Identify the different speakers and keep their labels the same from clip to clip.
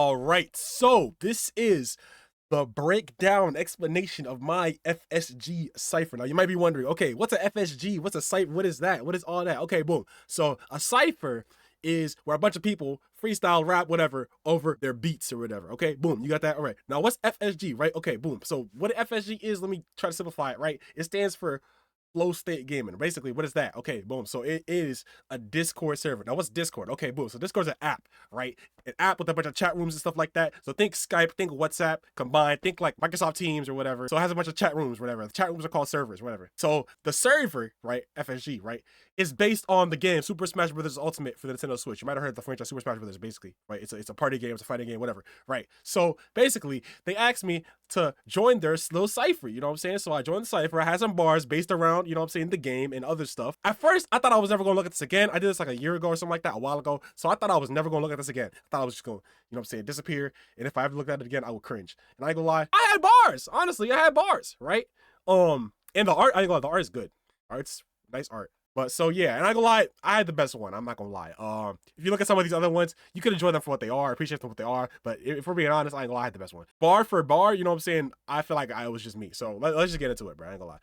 Speaker 1: All right, so this is the breakdown explanation of my Fsg Cypher. Now you might be wondering, okay, what's a FSG? What's a Cypher? What is that? What is all that? Okay, boom. So a Cypher is where a bunch of people freestyle, rap, whatever, over their beats or whatever. Okay, boom, you got that? All right. Now what's FSG, right? Okay, boom. So what FSG is, let me try to simplify it, right? It stands for flow state gaming. Basically, what is that? Okay, boom. So it is a Discord server. Now, what's Discord? Okay, boom. So Discord's an app, right? An app with a bunch of chat rooms and stuff like that. So think Skype, think WhatsApp combined, think like Microsoft Teams or whatever. So it has a bunch of chat rooms, whatever. The chat rooms are called servers, whatever. So the server, right, FSG, right, is based on the game Super Smash Bros. Ultimate for the Nintendo Switch. You might have heard the franchise Super Smash Bros. Basically, right? It's a party game, it's a fighting game, whatever, right? So basically, they asked me to join their little cipher, you know what I'm saying? So I joined the cipher. I had some bars based around, you know what I'm saying, the game and other stuff. At first, I thought I was never gonna look at this again. I did this like a year ago or something like that, a while ago. So I thought I was never gonna look at this again. I thought I was just gonna, you know what I'm saying, disappear. And if I ever looked at it again, I would cringe. And I ain't gonna lie, I had bars. Honestly, I had bars, right? And the art, I ain't gonna lie, the art is good. Art's nice art. But so yeah, and I ain't gonna lie, I had the best one. I'm not gonna lie. If you look at some of these other ones, you could enjoy them for what they are, appreciate them for what they are. But if we're being honest, I ain't gonna lie, I had the best one. Bar for bar, you know what I'm saying? I feel like it was just me. So let's just get into it, bro. I ain't gonna lie.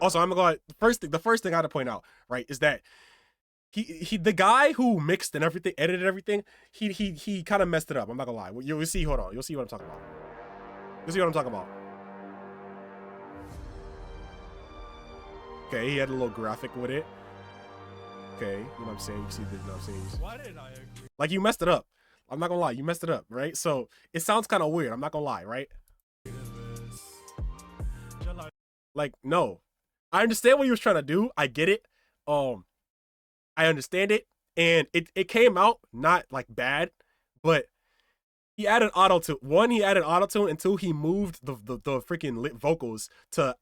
Speaker 1: Also, I'm gonna lie, the first thing I had to point out, right, is that the guy who mixed and everything, edited everything, he kind of messed it up. I'm not gonna lie. You'll see. Hold on, you'll see what I'm talking about. You'll see what I'm talking about. Okay, he had a little graphic with it. Okay, you know what I'm saying? You see the, you know what I'm saying?
Speaker 2: Why did I agree?
Speaker 1: Like, you messed it up. I'm not gonna lie, you messed it up, right? So it sounds kind of weird. I'm not gonna lie, right? Like, no, I understand what he was trying to do. I get it. I understand it, and it came out not like bad, but he added auto tune. One, he added auto tune, and two, he moved the freaking lit vocals to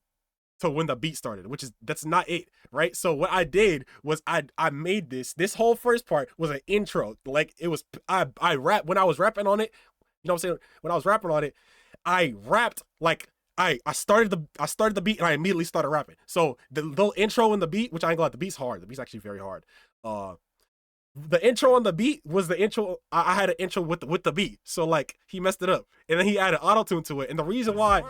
Speaker 1: when the beat started, which is, that's not it, right? So what I did was I made this whole first part was an intro. Like, it was, I rap when I was rapping on it, you know what I'm saying? When I was rapping on it, I rapped like I started the beat and I immediately started rapping. So the little intro in the beat, which I ain't gonna lie, the beat's hard. The beat's actually very hard. The intro on the beat was the intro. I had an intro with the beat. So like, he messed it up, and then he added auto tune to it. And the reason why,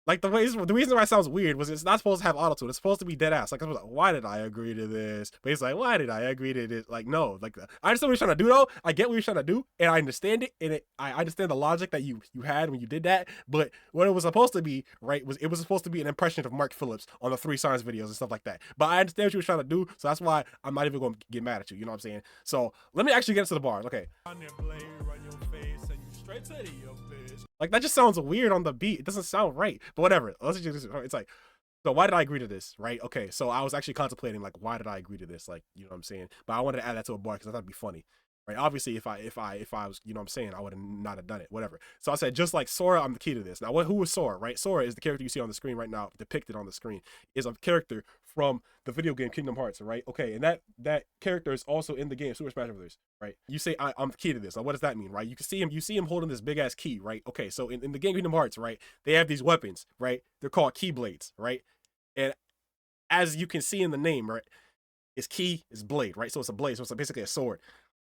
Speaker 1: like, the reason why it sounds weird was it's not supposed to have auto-tune. It's supposed to be dead ass. Like, I was like, why did I agree to this? But it's like, why did I agree to this? Like, no. Like, I understand what you're trying to do, though. I get what you're trying to do, and I understand it, and I understand the logic that you had when you did that. But what it was supposed to be, right, was it was supposed to be an impression of Mark Phillips on the 3 Signs videos and stuff like that. But I understand what you were trying to do, so that's why I'm not even going to get mad at you. You know what I'm saying? So let me actually get into the bars. Okay. Like, that just sounds weird on the beat. It doesn't sound right. But whatever. Let's just, it's like, so why did I agree to this, right? Okay, so I was actually contemplating, like, why did I agree to this? Like, you know what I'm saying? But I wanted to add that to a bar because I thought it'd be funny, right? Obviously, if I was, you know what I'm saying, I would have not have done it, whatever. So I said, just like Sora, I'm the key to this. Now, who is Sora, right? Sora is the character you see on the screen right now, depicted on the screen, is a character from the video game Kingdom Hearts, right? Okay, and that character is also in the game Super Smash Bros., right? You say, I'm the key to this. Now, what does that mean, right? You see him holding this big ass key, right? Okay, so in the game Kingdom Hearts, right, they have these weapons, right? They're called keyblades, right? And as you can see in the name, right, it's key, it's blade, right? So it's a blade, so it's basically a sword,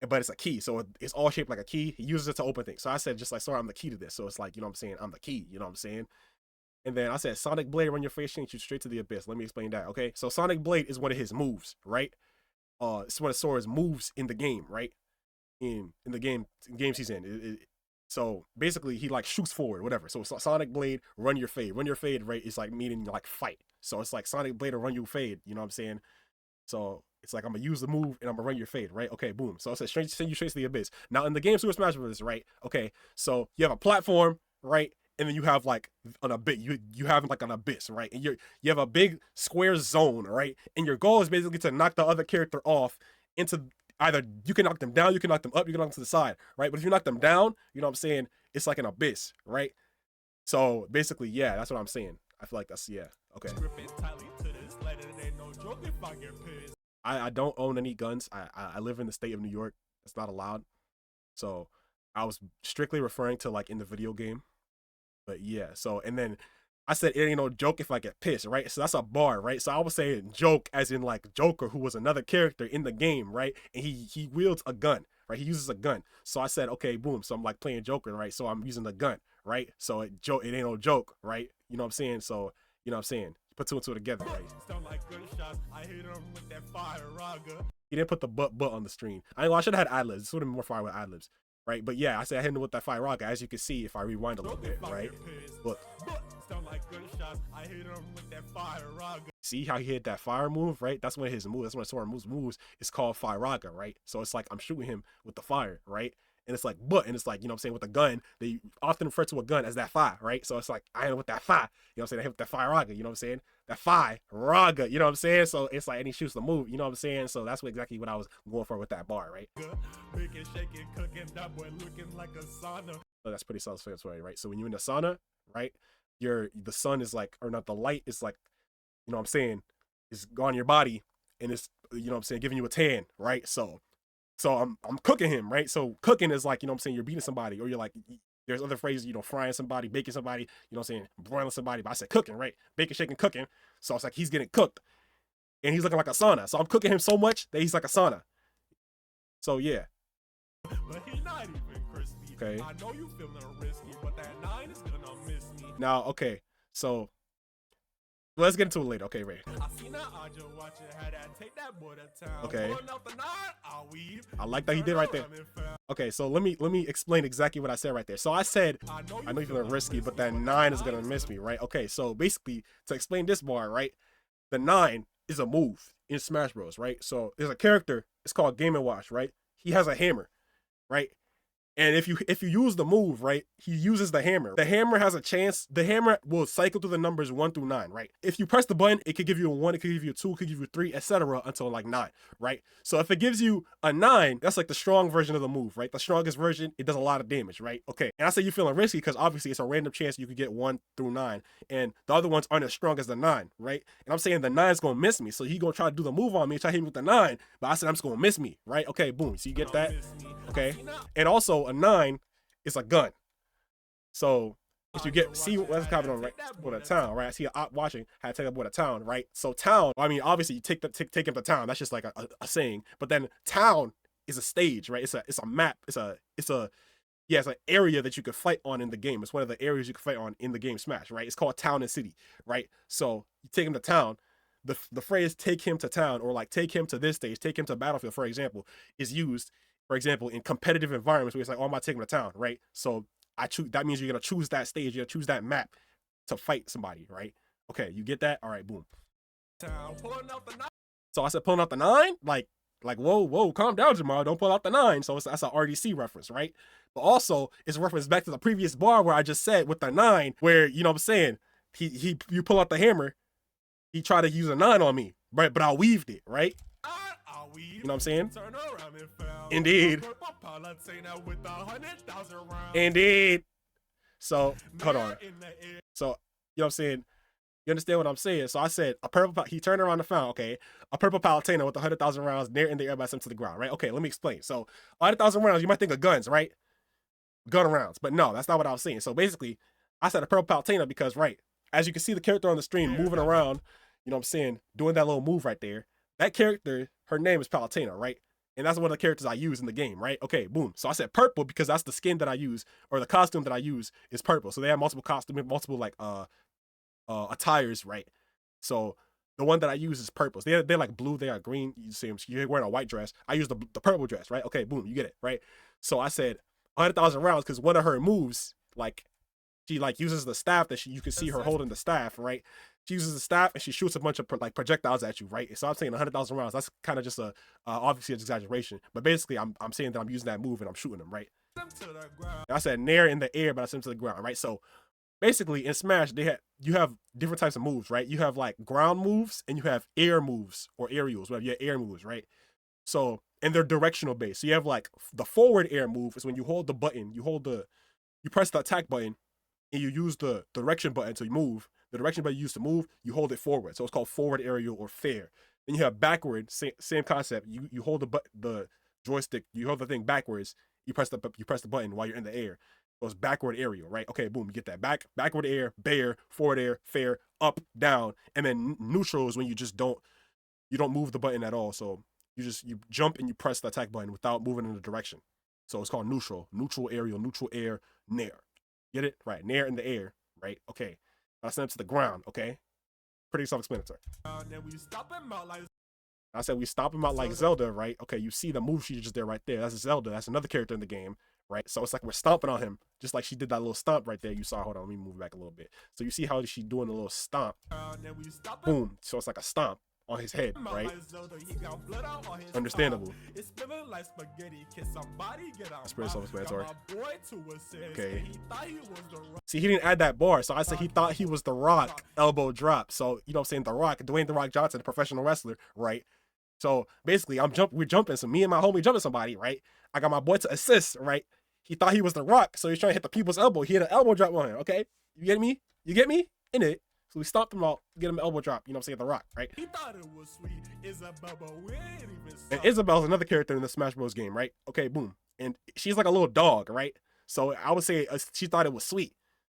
Speaker 1: but it's a key, so it's all shaped like a key. He uses it to open things. So I said, just like Sora, I'm the key to this. So it's like, you know what I'm saying, I'm the key, you know what I'm saying? And then I said, Sonic Blade, run your face, change you straight to the abyss. Let me explain that, okay? So Sonic Blade is one of his moves, right? It's one of Sora's moves in the game, right? In the games he's in. So basically, he like shoots forward, whatever. So Sonic Blade, run your fade. Run your fade, right, is like meaning like fight. So it's like Sonic Blade or run your fade, you know what I'm saying? So it's like, I'm gonna use the move and I'm gonna run your fade, right? Okay, boom. So it says send you straight to the abyss. Now in the game Super Smash Bros., right? Okay, so you have a platform, right? And then you have like an abyss. You have like an abyss, right? And you have a big square zone, right? And your goal is basically to knock the other character off into either, you can knock them down, you can knock them up, you can knock them to the side, right? But if you knock them down, you know what I'm saying, it's like an abyss, right? So basically, yeah, that's what I'm saying. I feel like that's, yeah, okay. I don't own any guns. I live in the state of New York. It's not allowed. So I was strictly referring to like in the video game. But yeah, so, and then I said it ain't no joke if I get pissed, right? So that's a bar, right? So I was saying joke as in like Joker, who was another character in the game, right? And he wields a gun, right? He uses a gun. So I said, okay, boom. So I'm like playing Joker, right? So I'm using the gun, right? So it ain't no joke, right? You know what I'm saying? So you know what I'm saying? Put two and two together, right? Sound like good shots. I hit him with that fire raga. He didn't put the but on the stream. I should have had ad libs. This would have been more fire with ad libs, right? But yeah, I said I hit him with that fire raga. As you can see, if I rewind a little bit, right? Look. Sound like good shots. I hit him with that fire raga. See how he hit that fire move, right? That's one of his moves. That's one of Sora moves. It's called fire raga, right? So it's like I'm shooting him with the fire, right? And it's like, and it's like, you know what I'm saying, with a gun, they often refer to a gun as that fire, right? So it's like, I hit him with that fire, you know what I'm saying? I hit with that fire raga, you know what I'm saying? That fire raga, you know what I'm saying? So it's like, and he shoots the move, you know what I'm saying? So that's exactly what I was going for with that bar, right? Baking, shaking, cooking, that boy looking like a sauna. So that's pretty self-explanatory, right? So when you're in the sauna, right, the sun is like, or not, the light is like, you know what I'm saying, is on your body, and it's, you know what I'm saying, giving you a tan, right? So I'm cooking him, right? So cooking is like, you know what I'm saying, you're beating somebody, or you're like, there's other phrases, you know, frying somebody, baking somebody, you know what I'm saying, broiling somebody, but I said cooking, right? Baking, shaking, cooking. So it's like he's getting cooked, and he's looking like a sauna. So I'm cooking him so much that he's like a sauna. So yeah. But he's not even crispy. Okay. I know you feeling risky, but that 9 is gonna miss me. Now, okay, so let's get into it later. Okay, Ray. Okay. I like that he did right there. Okay, so let me explain exactly what I said right there. So I said, I know you're feeling risky, but that 9 is gonna miss me, right? Okay, so basically, to explain this bar, right? The 9 is a move in Smash Bros, right? So there's a character, it's called Game & Watch, right? He has a hammer, right? And if you use the move, right, he uses the hammer. The hammer has a chance. The hammer will cycle through the numbers 1 through 9, right? If you press the button, it could give you a 1, it could give you a 2, it could give you a 3, etc. until like 9, right? So if it gives you a 9, that's like the strong version of the move, right? The strongest version, it does a lot of damage, right? Okay. And I say you're feeling risky because obviously it's a random chance you could get 1 through 9, and the other ones aren't as strong as the 9, right? And I'm saying the 9 is gonna miss me, so he gonna try to do the move on me, try to hit me with the 9, but I said I'm just gonna miss me, right? Okay, boom. So you get that, okay? And also a 9. It's a gun. So if you get, see what's coming on, right? With a town, right? I see a op watching how to take up with a town, right? So town, I mean, obviously you take him to town. That's just like a saying. But then town is a stage, right? It's a map. It's an area that you could fight on in the game. It's one of the areas you can fight on in the game Smash, right? It's called town and city, right? So you take him to town. The phrase "take him to town" or like "take him to this stage," "take him to battlefield," for example, is used, for example, in competitive environments where it's like, oh, I'm about to take him to town, right? So I choose. That means you're gonna choose that stage. You're gonna choose that map to fight somebody, right? Okay, you get that? All right, boom. So I said pulling out the 9, like whoa, calm down, Jamal. Don't pull out the 9. So that's an RDC reference, right? But also it's a reference back to the previous bar where I just said with the 9, where you know what I'm saying, you pull out the hammer. He tried to use a 9 on me, right? But I weaved it, right? You know what I'm saying? Indeed. Indeed. So, hold on. So, you know what I'm saying? You understand what I'm saying? So I said, he turned around and found, okay, a purple Palutena with 100,000 rounds near in the air by sent to the ground, right? Okay, let me explain. So, 100,000 rounds, you might think of guns, right? Gun rounds. But no, that's not what I was saying. So basically, I said a purple Palutena because, right, as you can see the character on the stream moving around, you know what I'm saying, doing that little move right there. That character, her name is Palutena, right? And that's one of the characters I use in the game, right? Okay, boom. So I said purple because that's the skin that I use, or the costume that I use is purple. So they have multiple costumes, multiple like attires, right? So the one that I use is purple. So they're like blue, they are green. You see them, you're wearing a white dress. I use the purple dress, right? Okay, boom, you get it, right? So I said 100,000 rounds because one of her moves, like she like uses the staff that you can see her holding the staff, right? She uses the staff and she shoots a bunch of like projectiles at you, right? So I'm saying 100,000 rounds. That's kind of just obviously an exaggeration, but basically I'm saying that I'm using that move and I'm shooting them, right? I said near in the air, but I sent them to the ground, right? So basically in Smash you have different types of moves, right? You have like ground moves and you have air moves or aerials, whatever. You have air moves, right? So and they're directional based. So you have like the forward air move is when you hold the button, you press the attack button and you use the direction button to move. The direction button you use to move, you hold it forward. So it's called forward aerial or fair. Then you have backward, same concept. You hold the joystick, you hold the thing backwards. You press the button while you're in the air. So it's backward aerial, right? Okay, boom, you get that. Backward air, bear, forward air, fair, up, down. And then neutral is when you don't move the button at all. So you jump and you press the attack button without moving in the direction. So it's called neutral. Neutral aerial, neutral air, nair. Get it? Right. Nair in the air, right? Okay. I send it to the ground, okay? Pretty self-explanatory. I said we stop him out like Zelda, right? Okay, you see the move sheet just there right there. That's Zelda. That's another character in the game, right? So it's like we're stomping on him, just like she did that little stomp right there. You saw. Hold on, let me move back a little bit. So you see how she's doing a little stomp. Boom. So it's like a stomp on his head, right? Understandable. It's pretty self-explanatory. Okay. See, he didn't add that bar, so I said he thought he was The Rock, elbow drop. So, you know what I'm saying? The Rock, Dwayne The Rock Johnson, a professional wrestler, right? So basically, we're jumping. So me and my homie jumping somebody, right? I got my boy to assist, right? He thought he was The Rock, so he's trying to hit the people's elbow. He hit an elbow drop on him, okay? You get me? You get me? In it. So we stopped him out, get him an elbow drop, you know what I'm saying, The Rock, right? He thought it was sweet. And Isabel's another character in the Smash Bros game, right? Okay, boom. And she's like a little dog, right? So I would say she thought it was sweet.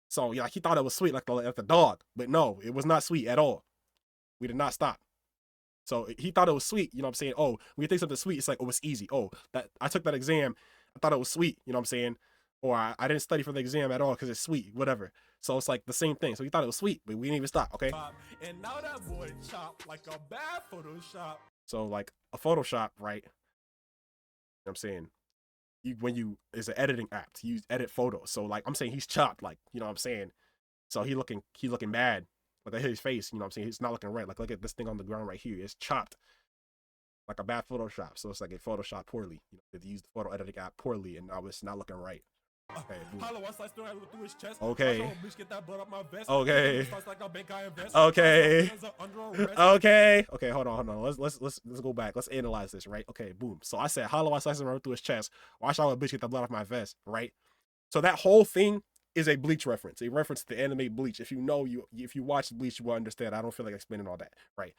Speaker 1: So yeah, he thought it was sweet like the dog. But no, it was not sweet at all. We did not stop. So he thought it was sweet, you know what I'm saying? Oh, when you think something sweet, it's like, oh, it's easy. Oh, that I took that exam, I thought it was sweet, you know what I'm saying? Or I didn't study for the exam at all because it's sweet, whatever. So it's like the same thing. So he thought it was sweet, but we didn't even stop, okay? And now that boy chopped like a bad Photoshop. So like a Photoshop, right? You know what I'm saying? It's an editing app, you edit photos. So like I'm saying he's chopped, like, you know what I'm saying? So he looking bad. Like I hit his face, you know what I'm saying? He's not looking right. Like look at this thing on the ground right here. It's chopped. Like a bad Photoshop. So it's like it Photoshopped poorly. You know, they used the photo editing app poorly and now it's not looking right. Okay. Okay. Okay. Okay. Okay. Okay. Hold on. Let's go back. Let's analyze this, right? Okay. Boom. So I said, hollow I slice him right through his chest. Watch out, a bitch get the blood off my vest, right? So that whole thing is a Bleach reference, a reference to the anime Bleach. If you watch Bleach, you will understand. I don't feel like explaining all that, right?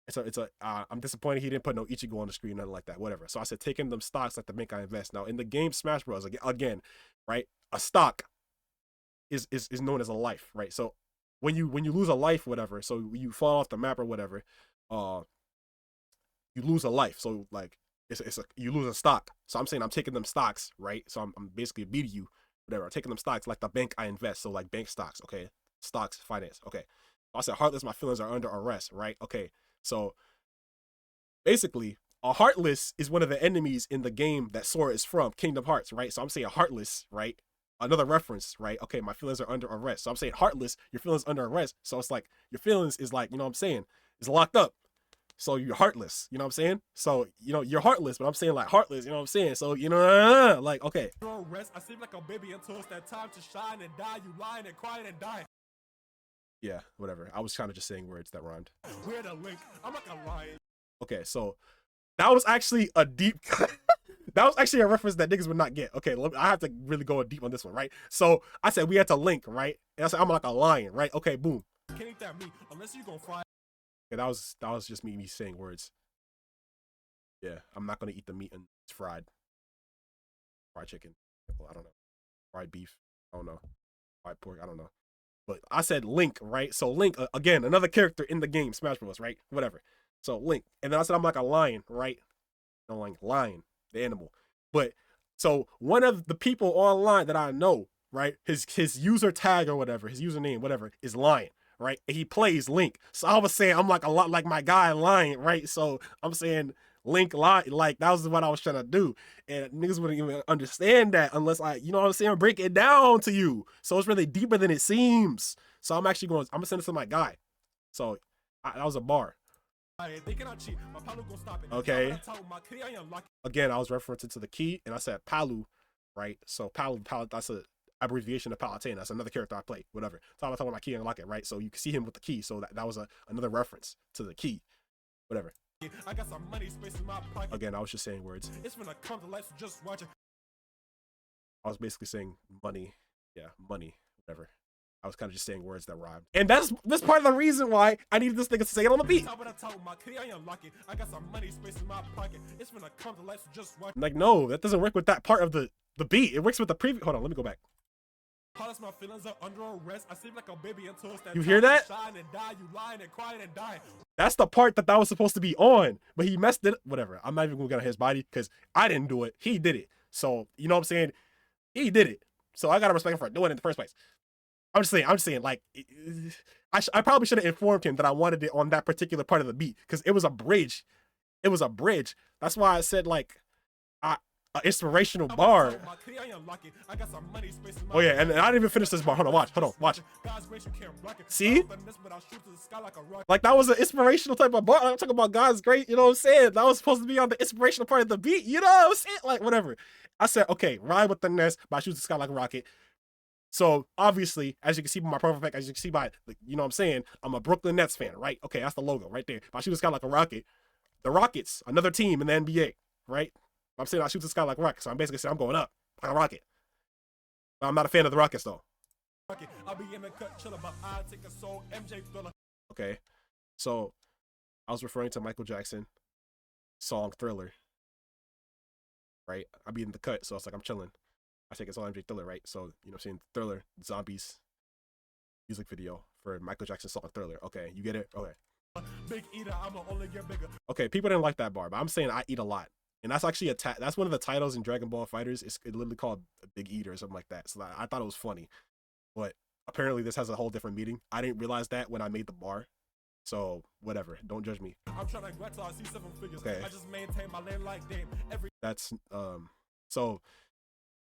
Speaker 1: So I'm disappointed he didn't put no Ichigo on the screen, nothing like that, whatever. So I said, taking them stocks like the Bank I invest. Now in the game Smash Bros, again, right? A stock is known as a life, right? So when you lose a life, whatever, so you fall off the map or whatever, you lose a life. So like you lose a stock. So I'm saying I'm taking them stocks, right? So I'm basically beating you, whatever. I'm taking them stocks like the bank I invest. So like bank stocks, okay? Stocks, finance, okay. I said, heartless, my feelings are under arrest, right? Okay. So basically, a heartless is one of the enemies in the game that Sora is from, Kingdom Hearts, right? So I'm saying heartless, right? Another reference, right? Okay, my feelings are under arrest. So I'm saying heartless, your feelings under arrest. So it's like your feelings is like, you know what I'm saying, is locked up. So you're heartless, you know what I'm saying? So, you know, you're heartless, but I'm saying like heartless, you know what I'm saying? So, you know, like, okay. I seem like a baby until it's that time to shine and die. You lying and crying and dying. Yeah, whatever. I was kind of just saying words that rhymed. Where the link? I'm not gonna lie. Okay, so that was actually a deep that was actually a reference that niggas would not get. Okay, I have to really go deep on this one, right? So I said we had to link, right? And I said I'm like a lion, right? Okay, boom. Can't eat that meat unless you gonna fry. Okay, that was just me saying words. Yeah, I'm not gonna eat the meat and it's fried. Fried chicken. I don't know. Fried beef. I don't know. Fried pork. I don't know. But I said Link, right? So Link, again, another character in the game, Smash Bros, right? Whatever. So Link. And then I said I'm like a lion, right? No, like lion, the animal. But so one of the people online that I know, right? His user tag or whatever, his username, whatever, is Lion, right? And he plays Link. So I was saying I'm like a lot like my guy Lion, right? So I'm saying Link Lion, like that was what I was trying to do. And niggas wouldn't even understand that unless I, you know what I'm saying, break it down to you. So it's really deeper than it seems. So I'm gonna send it to my guy. So that was a bar. Okay. Again, I was referencing to the key, and I said Palu, right? So Palu, that's an abbreviation of Palutena. That's another character I play, whatever. So I'm talking about my key and lock it, right? So you can see him with the key. So that was another reference to the key, whatever. I got some money space in my pocket. Again, I was just saying words. It's gonna come to life, so just watch it. I was basically saying money. Yeah, money, whatever. I was kind of just saying words that rhymed. And that's part of the reason why I needed this nigga to say it on the beat. Like, no, that doesn't work with that part of the beat. It works with the previous. Hold on, let me go back. Polish my feelings are under arrest. I seem like a baby until it's that you hear that? Shine and die. You lying and crying and dying. That's the part that was supposed to be on, but he messed it. Whatever. I'm not even gonna get on his body because I didn't do it. He did it. So you know what I'm saying? He did it. So I gotta respect him for doing it in the first place. I'm just saying, like, I probably should have informed him that I wanted it on that particular part of the beat because it was a bridge. It was a bridge. That's why I said like, inspirational bar. Oh yeah, and I didn't even finish this bar. Hold on, watch. See? Like that was an inspirational type of bar. I'm talking about God's great, you know what I'm saying? That was supposed to be on the inspirational part of the beat, you know what I'm saying? Like whatever. I said, okay, ride with the nest, but I shoot the sky like a rocket. So obviously, as you can see by my profile pic, as you can see by, you know what I'm saying, I'm a Brooklyn Nets fan, right? Okay, that's the logo right there. But I shoot the sky like a rocket. The Rockets, another team in the NBA, right? I'm saying I shoot the sky like a rocket, so I'm basically saying I'm going up like a rocket. But I'm not a fan of the Rockets though. Okay, so I was referring to Michael Jackson song Thriller, right? I be in the cut, so it's like I'm chilling. I think it's all MJ Thriller, right? So, you know what I'm saying? Thriller, Zombies music video for Michael Jackson song Thriller. Okay, you get it? Okay. Big eater, I'ma only get bigger. Okay, people didn't like that bar, but I'm saying I eat a lot. And that's actually that's one of the titles in Dragon Ball FighterZ. It's literally called Big Eater or something like that. So I thought it was funny. But apparently this has a whole different meaning. I didn't realize that when I made the bar. So whatever, don't judge me. I'm trying to I see 7 figures. Okay. I just maintain my lane like Dame. That's so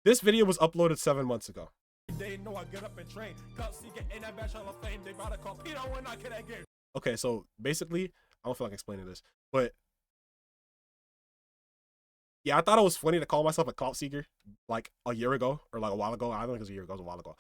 Speaker 1: this video was uploaded 7 months ago. They know I get up and train. They about to call Phenom when I get that game. Okay, so basically, I don't feel like explaining this, but yeah, I thought it was funny to call myself a clout seeker like a year ago or like a while ago. I don't think it was a year ago, it was a while ago.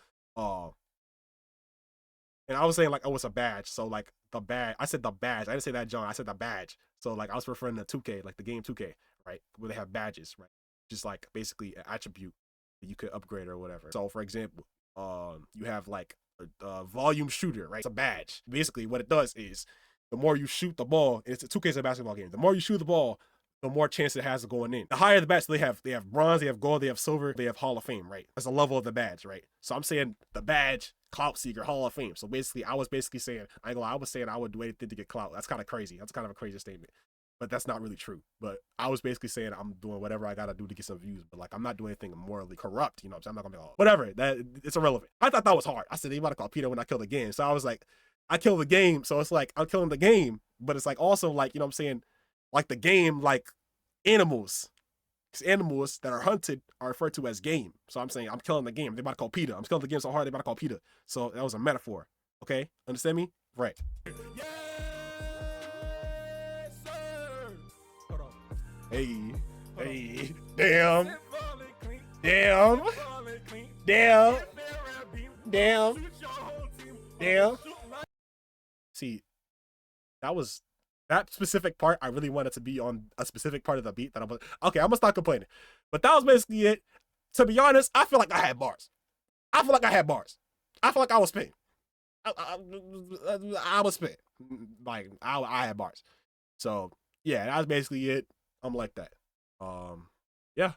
Speaker 1: And I was saying like, oh, it's a badge. So like the badge, I said the badge. I didn't say that, John. I said the badge. So like I was referring to 2K, like the game 2K, right? Where they have badges, right? Just like basically an attribute that you could upgrade or whatever. So for example, you have like a volume shooter, right? It's a badge. Basically what it does is the more you shoot the ball, it's a 2K is a basketball game. The more you shoot the ball, the more chance it has of going in. The higher the badge, so they have bronze, they have gold, they have silver, they have Hall of Fame, right? That's the level of the badge, right? So I'm saying the badge, clout seeker, Hall of Fame. So basically, I was basically saying, I was saying I would do anything to get clout. That's kind of crazy. That's kind of a crazy statement. But that's not really true. But I was basically saying I'm doing whatever I gotta do to get some views. But like I'm not doing anything morally corrupt, you know what I'm saying? I'm not gonna be like, oh, whatever. That it's irrelevant. I thought that was hard. I said they about to call Peter when I killed the game. So I was like, I killed the game. So it's like I'm killing the game. But it's like also like, you know what I'm saying, like the game, like animals. Because animals that are hunted are referred to as game. So I'm saying I'm killing the game. They about to call Peter. I'm killing the game so hard they about to call Peter. So that was a metaphor. Okay? Understand me? Right. Yes, sir. Hold on. Hey. Hey. Damn. Damn. Damn. Damn. Damn. See, that specific part, I really wanted to be on a specific part of the beat that okay, I'm gonna stop complaining. But that was basically it. To be honest, I feel like I had bars. I feel like I was spitting. I was spitting. Like, I had bars. So, yeah, that was basically it. I'm like that. Yeah.